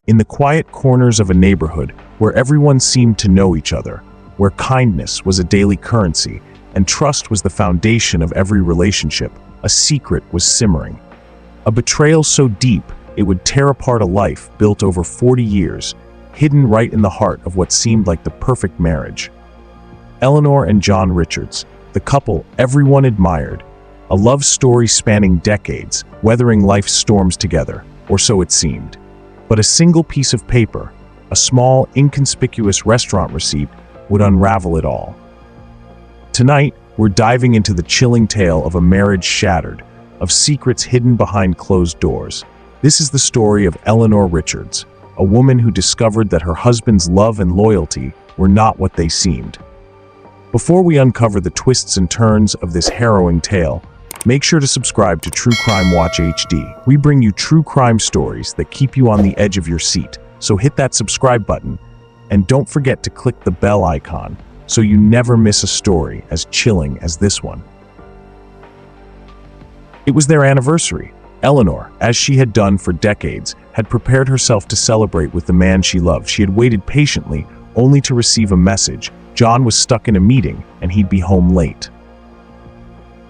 In the quiet corners of a neighborhood where everyone seemed to know each other, where kindness was a daily currency and trust was the foundation of every relationship, a secret was simmering. A betrayal so deep it would tear apart a life built over 40 years, hidden right in the heart of what seemed like the perfect marriage. Eleanor and John Richards, the couple everyone admired, a love story spanning decades, weathering life's storms together, or so it seemed. But a single piece of paper, a small, inconspicuous restaurant receipt, would unravel it all. Tonight, we're diving into the chilling tale of a marriage shattered, of secrets hidden behind closed doors. This is the story of Eleanor Richards, a woman who discovered that her husband's love and loyalty were not what they seemed. Before we uncover the twists and turns of this harrowing tale, make sure to subscribe to True Crime Watch HD. We bring you true crime stories that keep you on the edge of your seat, so hit that subscribe button, and don't forget to click the bell icon so you never miss a story as chilling as this one. It was their anniversary. Eleanor, as she had done for decades, had prepared herself to celebrate with the man she loved. She had waited patiently, only to receive a message. John was stuck in a meeting, and he'd be home late.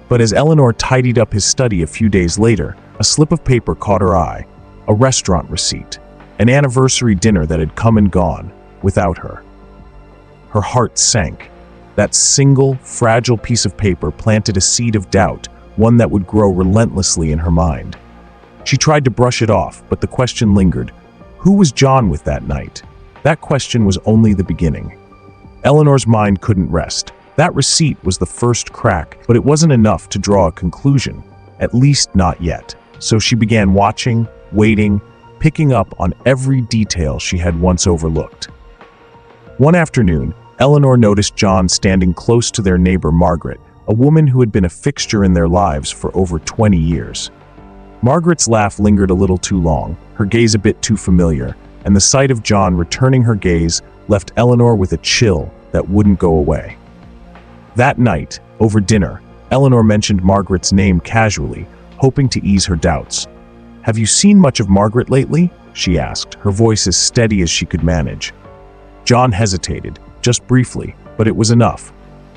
But as Eleanor tidied up his study a few days later, a slip of paper caught her eye, a restaurant receipt, an anniversary dinner that had come and gone without her. Her heart sank. That single, fragile piece of paper planted a seed of doubt, one that would grow relentlessly in her mind. She tried to brush it off, but the question lingered. Who was John with that night? That question was only the beginning. Eleanor's mind couldn't rest. That receipt was the first crack, but it wasn't enough to draw a conclusion, at least not yet. So she began watching, waiting, picking up on every detail she had once overlooked. One afternoon, Eleanor noticed John standing close to their neighbor Margaret, a woman who had been a fixture in their lives for over 20 years. Margaret's laugh lingered a little too long, her gaze a bit too familiar, and the sight of John returning her gaze left Eleanor with a chill that wouldn't go away. That night, over dinner, Eleanor mentioned Margaret's name casually, hoping to ease her doubts. "Have you seen much of Margaret lately?" she asked, her voice as steady as she could manage. John hesitated, just briefly, but it was enough.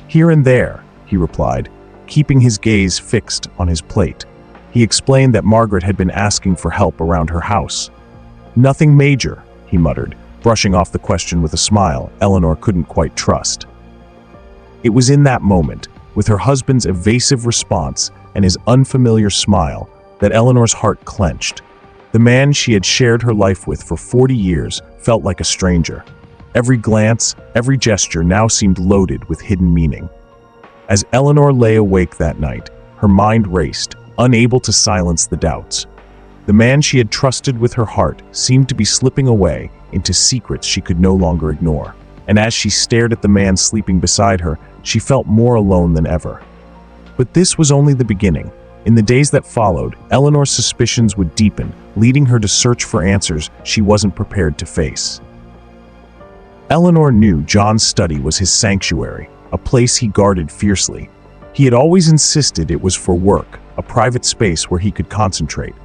"Here and there," he replied, keeping his gaze fixed on his plate. He explained that Margaret had been asking for help around her house. "Nothing major," he muttered, brushing off the question with a smile Eleanor couldn't quite trust. It was in that moment, with her husband's evasive response and his unfamiliar smile, that Eleanor's heart clenched. The man she had shared her life with for 40 years felt like a stranger. Every glance, every gesture now seemed loaded with hidden meaning. As Eleanor lay awake that night, her mind raced, unable to silence the doubts. The man she had trusted with her heart seemed to be slipping away into secrets she could no longer ignore. And as she stared at the man sleeping beside her, she felt more alone than ever. But this was only the beginning. In the days that followed, Eleanor's suspicions would deepen, leading her to search for answers she wasn't prepared to face. Eleanor knew John's study was his sanctuary, a place he guarded fiercely. He had always insisted it was for work, a private space where he could concentrate.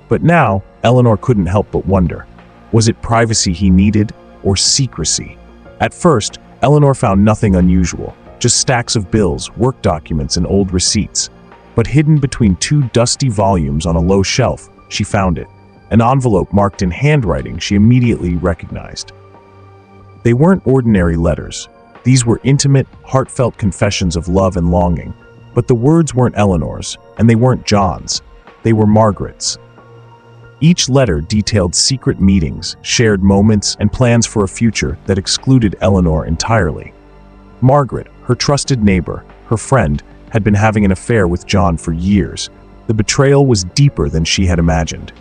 But now, Eleanor couldn't help but wonder, was it privacy he needed, or secrecy? At first, Eleanor found nothing unusual, just stacks of bills, work documents, and old receipts. But hidden between two dusty volumes on a low shelf, she found it, an envelope marked in handwriting she immediately recognized. They weren't ordinary letters. These were intimate, heartfelt confessions of love and longing. But the words weren't Eleanor's, and they weren't John's. They were Margaret's. Each letter detailed secret meetings, shared moments, and plans for a future that excluded Eleanor entirely. Margaret, her trusted neighbor, her friend, had been having an affair with John for years. The betrayal was deeper than she had imagined.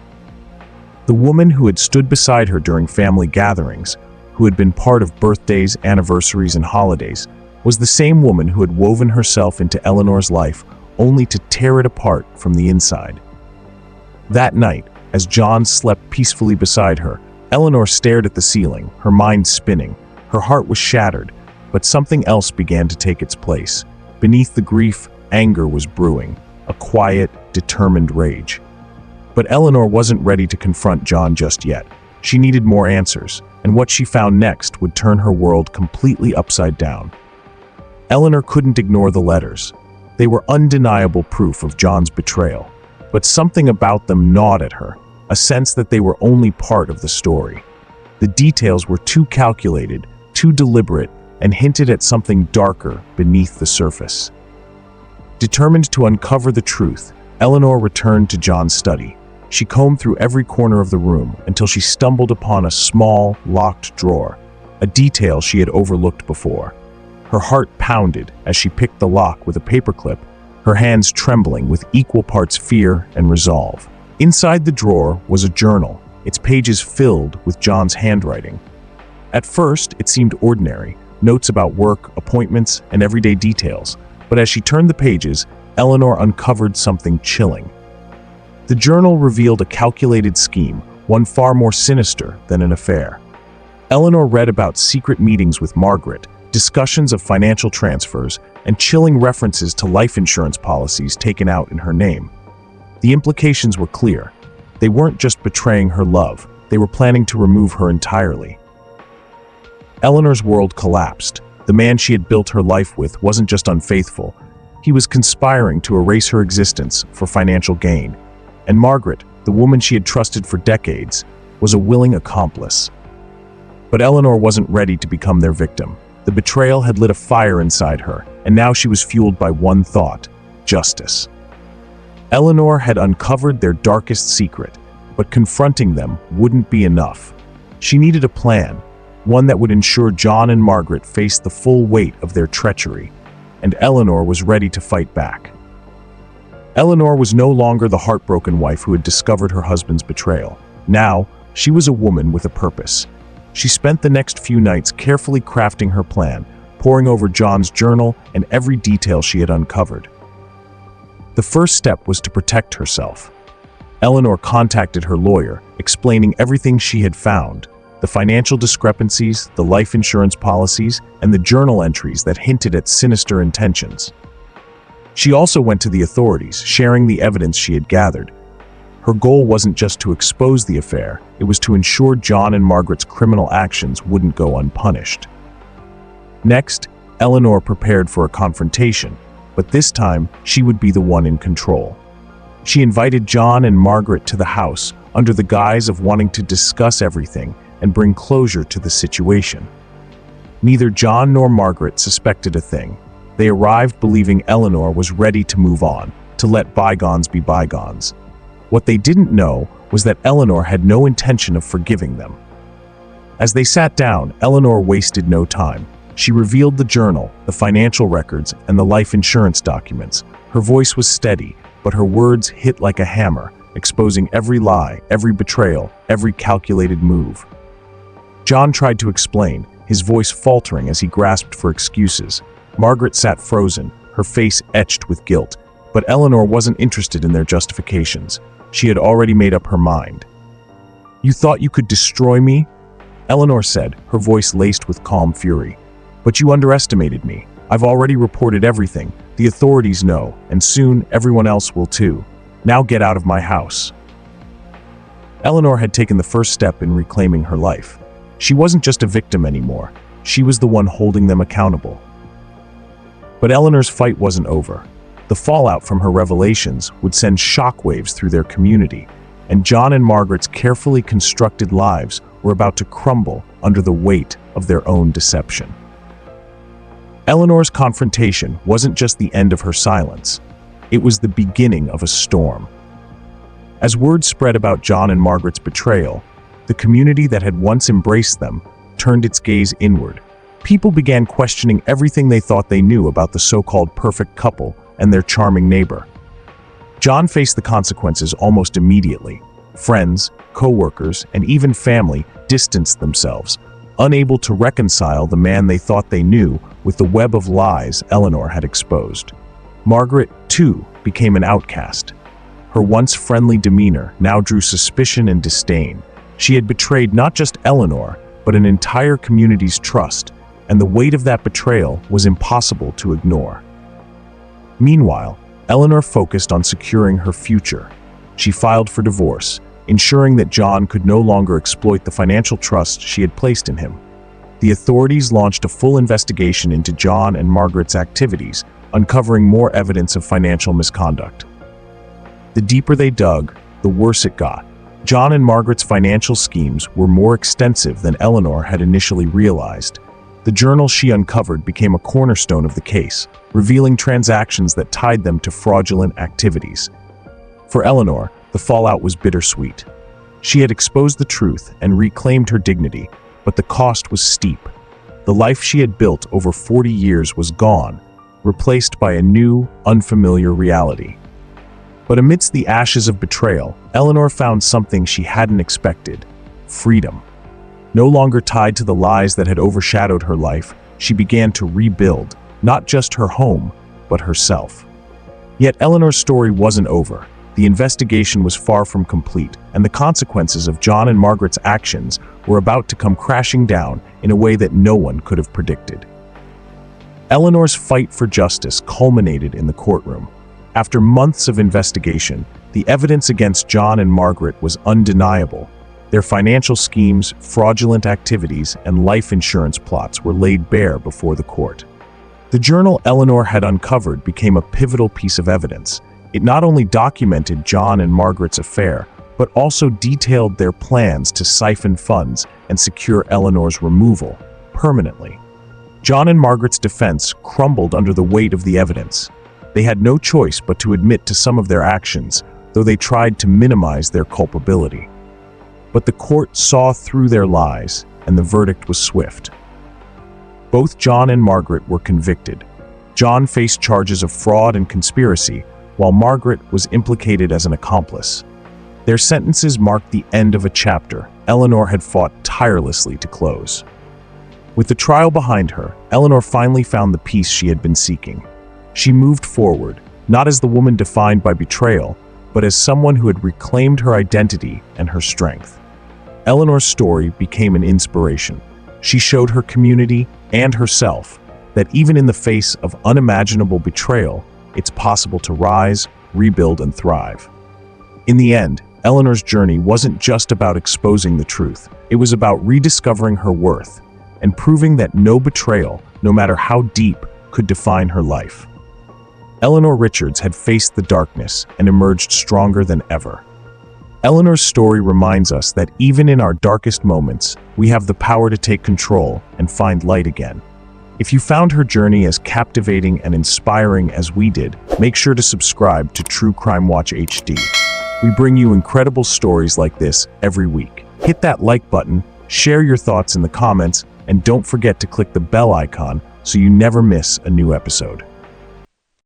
The woman who had stood beside her during family gatherings, who had been part of birthdays, anniversaries, and holidays, was the same woman who had woven herself into Eleanor's life only to tear it apart from the inside. That night, as John slept peacefully beside her, Eleanor stared at the ceiling, her mind spinning. Her heart was shattered, but something else began to take its place. Beneath the grief, anger was brewing, a quiet, determined rage. But Eleanor wasn't ready to confront John just yet. She needed more answers, and what she found next would turn her world completely upside down. Eleanor couldn't ignore the letters. They were undeniable proof of John's betrayal, but something about them gnawed at her, a sense that they were only part of the story. The details were too calculated, too deliberate, and hinted at something darker beneath the surface. Determined to uncover the truth, Eleanor returned to John's study. She combed through every corner of the room until she stumbled upon a small, locked drawer, a detail she had overlooked before. Her heart pounded as she picked the lock with a paperclip, her hands trembling with equal parts fear and resolve. Inside the drawer was a journal, its pages filled with John's handwriting. At first, it seemed ordinary, notes about work, appointments, and everyday details. But as she turned the pages, Eleanor uncovered something chilling. The journal revealed a calculated scheme, one far more sinister than an affair. Eleanor read about secret meetings with Margaret, discussions of financial transfers, and chilling references to life insurance policies taken out in her name. The implications were clear. They weren't just betraying her love, they were planning to remove her entirely. Eleanor's world collapsed. The man she had built her life with wasn't just unfaithful, he was conspiring to erase her existence for financial gain. And Margaret, the woman she had trusted for decades, was a willing accomplice. But Eleanor wasn't ready to become their victim. The betrayal had lit a fire inside her, and now she was fueled by one thought: justice. Eleanor had uncovered their darkest secret, but confronting them wouldn't be enough. She needed a plan, one that would ensure John and Margaret faced the full weight of their treachery, and Eleanor was ready to fight back. Eleanor was no longer the heartbroken wife who had discovered her husband's betrayal. Now, she was a woman with a purpose. She spent the next few nights carefully crafting her plan, poring over John's journal and every detail she had uncovered. The first step was to protect herself. Eleanor contacted her lawyer, explaining everything she had found: the financial discrepancies, the life insurance policies, and the journal entries that hinted at sinister intentions. She also went to the authorities, sharing the evidence she had gathered. Her goal wasn't just to expose the affair, it was to ensure John and Margaret's criminal actions wouldn't go unpunished. Next, Eleanor prepared for a confrontation, but this time she would be the one in control. She invited John and Margaret to the house under the guise of wanting to discuss everything and bring closure to the situation. Neither John nor Margaret suspected a thing. They arrived believing Eleanor was ready to move on, to let bygones be bygones. What they didn't know was that Eleanor had no intention of forgiving them. As they sat down, Eleanor wasted no time. She revealed the journal, the financial records, and the life insurance documents. Her voice was steady, but her words hit like a hammer, exposing every lie, every betrayal, every calculated move. John tried to explain, his voice faltering as he grasped for excuses. Margaret sat frozen, her face etched with guilt, but Eleanor wasn't interested in their justifications. She had already made up her mind. "You thought you could destroy me?" Eleanor said, her voice laced with calm fury. "But you underestimated me. I've already reported everything. The authorities know, and soon everyone else will too. Now get out of my house." Eleanor had taken the first step in reclaiming her life. She wasn't just a victim anymore. She was the one holding them accountable. But Eleanor's fight wasn't over. The fallout from her revelations would send shockwaves through their community, and John and Margaret's carefully constructed lives were about to crumble under the weight of their own deception. Eleanor's confrontation wasn't just the end of her silence. It was the beginning of a storm. As word spread about John and Margaret's betrayal, the community that had once embraced them turned its gaze inward. People began questioning everything they thought they knew about the so-called perfect couple and their charming neighbor. John faced the consequences almost immediately. Friends, co-workers, and even family distanced themselves, unable to reconcile the man they thought they knew with the web of lies Eleanor had exposed. Margaret, too, became an outcast. Her once friendly demeanor now drew suspicion and disdain. She had betrayed not just Eleanor, but an entire community's trust, and the weight of that betrayal was impossible to ignore. Meanwhile, Eleanor focused on securing her future. She filed for divorce, ensuring that John could no longer exploit the financial trust she had placed in him. The authorities launched a full investigation into John and Margaret's activities, uncovering more evidence of financial misconduct. The deeper they dug, the worse it got. John and Margaret's financial schemes were more extensive than Eleanor had initially realized. The journal she uncovered became a cornerstone of the case, revealing transactions that tied them to fraudulent activities. For Eleanor, the fallout was bittersweet. She had exposed the truth and reclaimed her dignity, but the cost was steep. The life she had built over 40 years was gone, replaced by a new, unfamiliar reality. But amidst the ashes of betrayal, Eleanor found something she hadn't expected: freedom. No longer tied to the lies that had overshadowed her life, she began to rebuild, not just her home, but herself. Yet Eleanor's story wasn't over. The investigation was far from complete, and the consequences of John and Margaret's actions were about to come crashing down in a way that no one could have predicted. Eleanor's fight for justice culminated in the courtroom. After months of investigation, the evidence against John and Margaret was undeniable. Their financial schemes, fraudulent activities, and life insurance plots were laid bare before the court. The journal Eleanor had uncovered became a pivotal piece of evidence. It not only documented John and Margaret's affair, but also detailed their plans to siphon funds and secure Eleanor's removal permanently. John and Margaret's defense crumbled under the weight of the evidence. They had no choice but to admit to some of their actions, though they tried to minimize their culpability. But the court saw through their lies, and the verdict was swift. Both John and Margaret were convicted. John faced charges of fraud and conspiracy, while Margaret was implicated as an accomplice. Their sentences marked the end of a chapter Eleanor had fought tirelessly to close. With the trial behind her, Eleanor finally found the peace she had been seeking. She moved forward, not as the woman defined by betrayal, but as someone who had reclaimed her identity and her strength. Eleanor's story became an inspiration. She showed her community and herself that even in the face of unimaginable betrayal, it's possible to rise, rebuild, and thrive. In the end, Eleanor's journey wasn't just about exposing the truth. It was about rediscovering her worth and proving that no betrayal, no matter how deep, could define her life. Eleanor Richards had faced the darkness and emerged stronger than ever. Eleanor's story reminds us that even in our darkest moments, we have the power to take control and find light again. If you found her journey as captivating and inspiring as we did, make sure to subscribe to True Crime Watch HD. We bring you incredible stories like this every week. Hit that like button, share your thoughts in the comments, and don't forget to click the bell icon so you never miss a new episode.